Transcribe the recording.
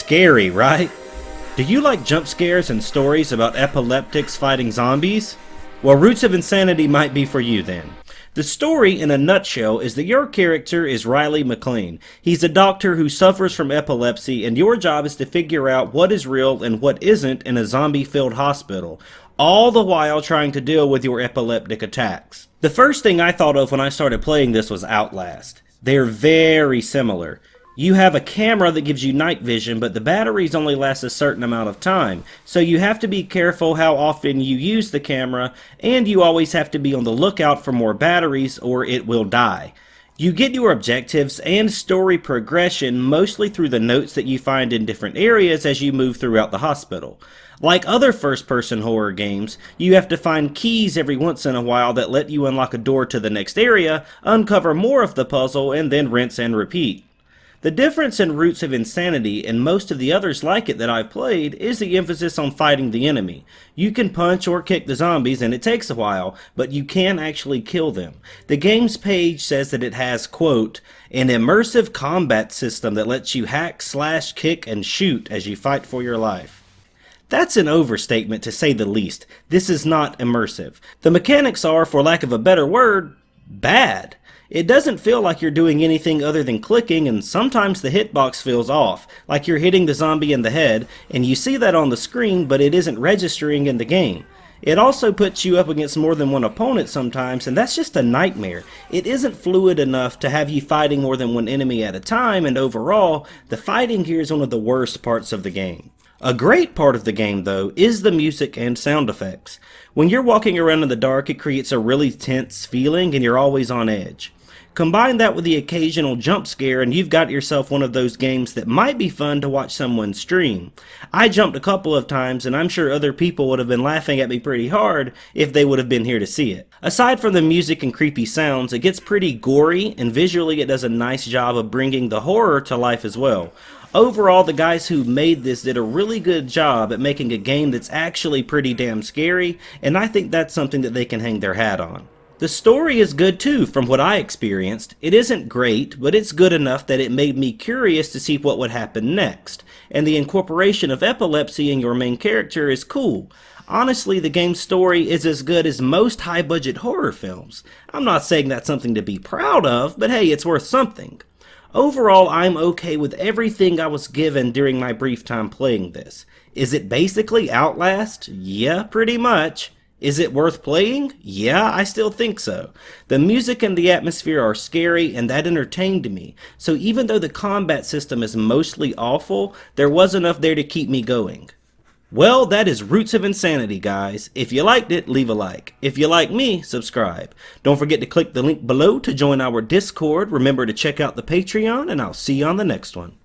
Scary, right? Do you like jump scares and stories about epileptics fighting zombies? Well, Roots of Insanity might be for you then. The story, in a nutshell, is that your character is Riley McClein. He's a doctor who suffers from epilepsy, and your job is to figure out what is real and what isn't in a zombie-filled hospital, all the while trying to deal with your epileptic attacks. The first thing I thought of when I started playing this was Outlast. They're very similar. You have a camera that gives you night vision, but the batteries only last a certain amount of time, so you have to be careful how often you use the camera, and you always have to be on the lookout for more batteries or it will die. You get your objectives and story progression mostly through the notes that you find in different areas as you move throughout the hospital. Like other first-person horror games, you have to find keys every once in a while that let you unlock a door to the next area, uncover more of the puzzle, and then rinse and repeat. The difference in Roots of Insanity and most of the others like it that I've played is the emphasis on fighting the enemy. You can punch or kick the zombies and it takes a while, but you can actually kill them. The game's page says that it has, quote, an immersive combat system that lets you hack, slash, kick, and shoot as you fight for your life. That's an overstatement to say the least. This is not immersive. The mechanics are, for lack of a better word, bad. It doesn't feel like you're doing anything other than clicking, and sometimes the hitbox feels off, like you're hitting the zombie in the head, and you see that on the screen, but it isn't registering in the game. It also puts you up against more than one opponent sometimes, and that's just a nightmare. It isn't fluid enough to have you fighting more than one enemy at a time, and overall, the fighting here is one of the worst parts of the game. A great part of the game, though, is the music and sound effects. When you're walking around in the dark, it creates a really tense feeling, and you're always on edge. Combine that with the occasional jump scare and you've got yourself one of those games that might be fun to watch someone stream. I jumped a couple of times and I'm sure other people would have been laughing at me pretty hard if they would have been here to see it. Aside from the music and creepy sounds, it gets pretty gory and visually it does a nice job of bringing the horror to life as well. Overall, the guys who made this did a really good job at making a game that's actually pretty damn scary, and I think that's something that they can hang their hat on. The story is good too, from what I experienced. It isn't great, but it's good enough that it made me curious to see what would happen next. And the incorporation of epilepsy in your main character is cool. Honestly, the game's story is as good as most high-budget horror films. I'm not saying that's something to be proud of, but hey, it's worth something. Overall, I'm okay with everything I was given during my brief time playing this. Is it basically Outlast? Yeah, pretty much. Is it worth playing? Yeah, I still think so. The music and the atmosphere are scary and that entertained me, so even though the combat system is mostly awful, there was enough there to keep me going. Well, that is Roots of Insanity, guys. If you liked it, leave a like. If you like me, subscribe. Don't forget to click the link below to join our Discord. Remember to check out the Patreon, and I'll see you on the next one.